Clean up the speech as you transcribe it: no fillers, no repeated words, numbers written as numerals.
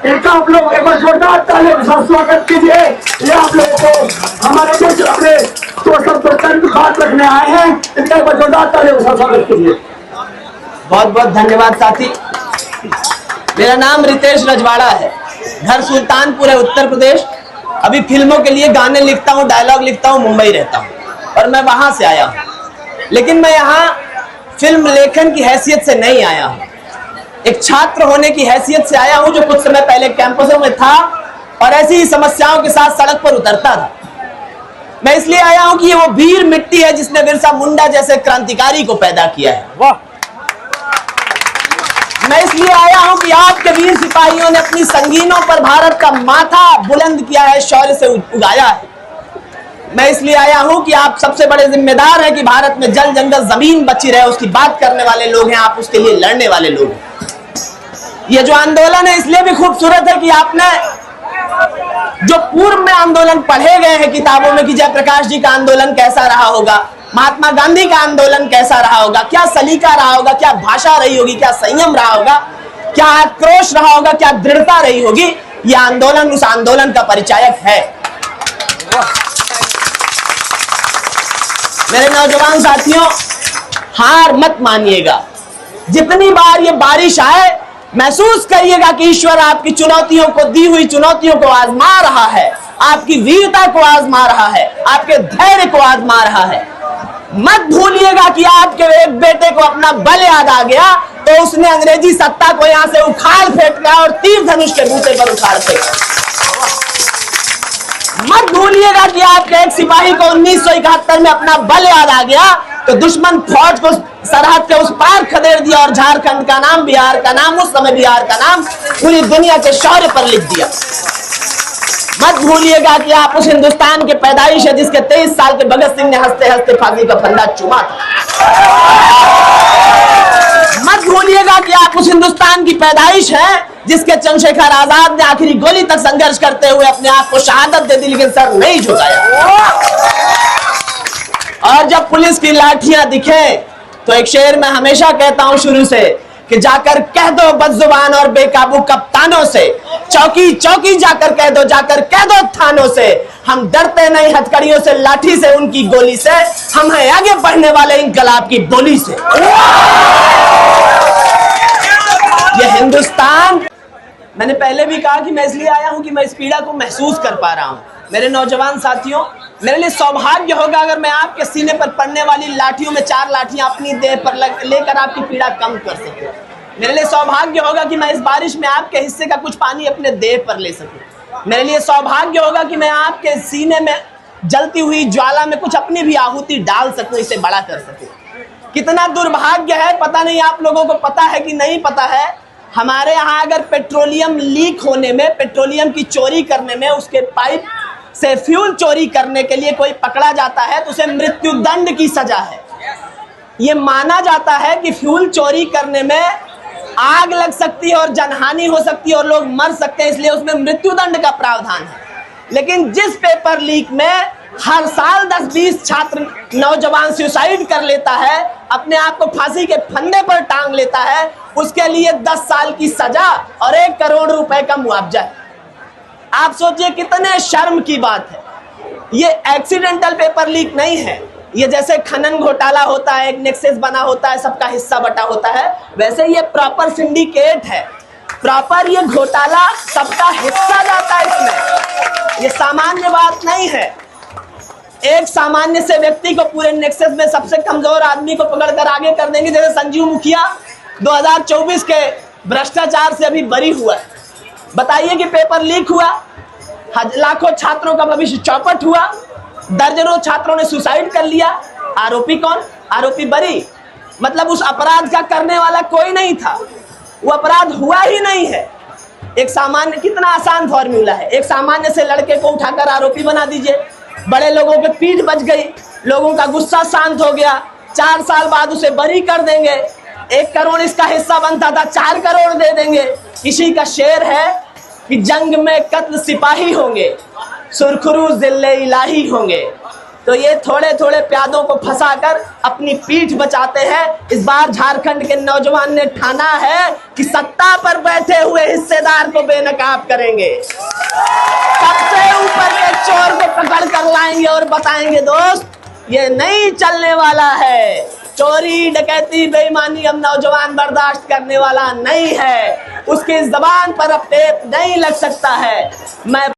इनका आप लोग एक बार जोरदार ताली के साथ स्वागत कीजिए। ये आप लोगों को हमारे देश अपने स्वतंत्रता की बात रखने आए हैं, इनका एक बार जोरदार ताली के साथ स्वागत कीजिए। बहुत बहुत धन्यवाद साथी। मेरा नाम रितेश रजवाड़ा है, घर सुल्तानपुर है, उत्तर प्रदेश। अभी फिल्मों के लिए गाने लिखता हूँ, डायलॉग लिखता हूँ, मुंबई रहता हूँ और मैं वहां से आया हूँ। लेकिन मैं यहाँ फिल्म लेखन की हैसियत से नहीं आया हूँ, एक छात्र होने की हैसियत से आया हूँ जो कुछ समय पहले कैंपसों में था और ऐसी ही समस्याओं के साथ सड़क पर उतरता था। मैं इसलिए आया हूँ कि ये वो वीर मिट्टी है जिसने बिरसा मुंडा जैसे क्रांतिकारी को पैदा किया है। वाह! मैं इसलिए आया हूं कि आपके वीर सिपाहियों ने अपनी संगीनों पर भारत का माथा बुलंद किया है, शौर्य से उगाया है। मैं इसलिए आया हूं कि आप सबसे बड़े जिम्मेदार हैं कि भारत में जल जंगल जमीन बची रहे, उसकी बात करने वाले लोग हैं, आप उसके लिए लड़ने वाले लोग हैं। ये जो आंदोलन है इसलिए भी खूबसूरत है कि आपने जो पूर्व में आंदोलन पढ़े गए हैं किताबों में कि जयप्रकाश जी का आंदोलन कैसा रहा होगा, महात्मा गांधी का आंदोलन कैसा रहा होगा, क्या सलीका रहा होगा, क्या भाषा रही होगी, क्या संयम रहा होगा, क्या आक्रोश रहा होगा, क्या दृढ़ता रही होगी, यह आंदोलन उस आंदोलन का परिचायक है। मेरे नौजवान साथियों, हार मत मानिएगा। जितनी बार ये बारिश आए महसूस करिएगा कि ईश्वर आपकी चुनौतियों को, दी हुई चुनौतियों को आजमा रहा है, आपकी वीरता को आजमा रहा है, आपके धैर्य को आजमा रहा है। मत भूलिएगा कि आपके एक बेटे को अपना बल याद आ गया तो उसने अंग्रेजी सत्ता को यहां से उखाड़ फेंका और तीर धनुष के बूते पर उखाड़ फेंका। मत भूलिएगा कि आपके एक सिपाही को 1971 में अपना बल याद आ गया तो दुश्मन फौज को सरहद के उस पार खदेड़ दिया और झारखंड का नाम, बिहार का नाम, उस समय बिहार का नाम पूरी दुनिया के शौर्य पर लिख दिया। मत भूलिएगा कि आप उस हिंदुस्तान के पैदाइश है जिसके 23 साल के भगत सिंह ने हंसते हंसते फांसी का फंदा चूमा था। मत भूलिएगा कि आप उस हिंदुस्तान की पैदाइश है जिसके चंद्रशेखर आजाद ने आखिरी गोली तक संघर्ष करते हुए अपने आप को शहादत दे दी लेकिन सर नहीं झुकाया। और जब पुलिस की लाठियां दिखे तो एक शेर मैं हमेशा कहता हूं शुरू से कि जाकर कह दो बदजुबान और बेकाबू कप्तानों से, चौकी चौकी जाकर कह दो थानों से, हम डरते नहीं हथकड़ियों से, लाठी से, उनकी गोली से, हम हैं आगे बढ़ने वाले इनकलाब की बोली से। ये हिंदुस्तान, मैंने पहले भी कहा कि मैं इसलिए आया हूं कि मैं इस पीड़ा को महसूस कर पा रहा हूं। मेरे नौजवान साथियों, मेरे लिए सौभाग्य होगा अगर मैं आपके सीने पर पड़ने वाली लाठियों में 4 लाठियां अपनी देह पर लेकर आपकी पीड़ा कम कर सकूं। मेरे लिए सौभाग्य होगा कि मैं इस बारिश में आपके हिस्से का कुछ पानी अपने देह पर ले सकूं। मेरे लिए सौभाग्य होगा कि मैं आपके सीने में जलती हुई ज्वाला में कुछ अपनी भी आहुति डाल सकूं, इसे बड़ा कर सकूं। कितना दुर्भाग्य है, पता नहीं आप लोगों को पता है कि नहीं पता है, हमारे यहाँ अगर पेट्रोलियम लीक होने में, पेट्रोलियम की चोरी करने में, उसके पाइप से फ्यूल चोरी करने के लिए कोई पकड़ा जाता है तो उसे मृत्युदंड की सजा है। ये माना जाता है कि फ्यूल चोरी करने में आग लग सकती है और जनहानि हो सकती है और लोग मर सकते हैं, इसलिए उसमें मृत्युदंड का प्रावधान है। लेकिन जिस पेपर लीक में हर साल 10-20 छात्र नौजवान सुसाइड कर लेता है, अपने आप को फांसी के फंदे पर टांग लेता है, उसके लिए 10 साल की सजा और 1 करोड़ रुपए का मुआवजा है। आप सोचिए कितने शर्म की बात है। ये एक्सीडेंटल पेपर लीक नहीं है, ये जैसे खनन घोटाला होता है, एक नेक्सस बना होता है, सबका हिस्सा बटा होता है, वैसे ये प्रॉपर सिंडिकेट है, प्रॉपर ये घोटाला सबका हिस्सा जाता है इसमें। ये सामान्य बात नहीं है। एक सामान्य से व्यक्ति को पूरे नेक्सस में सबसे कमजोर आदमी को पकड़कर आगे कर देंगे, जैसे संजीव मुखिया 2024 के भ्रष्टाचार से अभी बरी हुआ है। बताइए कि पेपर लीक हुआ, लाखों छात्रों का भविष्य चौपट हुआ, दर्जनों छात्रों ने सुसाइड कर लिया। आरोपी कौन? आरोपी बरी। मतलब उस अपराध का करने वाला कोई नहीं था, वो अपराध हुआ ही नहीं है। एक सामान्य, कितना आसान फॉर्मूला है, एक सामान्य से लड़के को उठाकर आरोपी बना दीजिए, बड़े लोगों के पीठ बच गई, लोगों का गुस्सा शांत हो गया, 4 साल बाद उसे बरी कर देंगे। 1 करोड़ इसका हिस्सा बनता था, 4 करोड़ दे देंगे। किसी का शेर है कि जंग में कत्ल सिपाही होंगे, सुरखरू जिल्ले इलाही होंगे। तो ये थोड़े थोड़े प्यादों को फंसाकर अपनी पीठ बचाते हैं। इस बार झारखंड के नौजवान ने ठाना है कि सत्ता पर बैठे हुए हिस्सेदार को बेनकाब करेंगे, सबसे ऊपर के चोर को पकड़ कर लाएंगे और बताएंगे दोस्त ये नहीं चलने वाला है। चोरी डकैती बेईमानी अब नौजवान बर्दाश्त करने वाला नहीं है, उसकी जबान पर अब टेप नहीं लग सकता है। मैं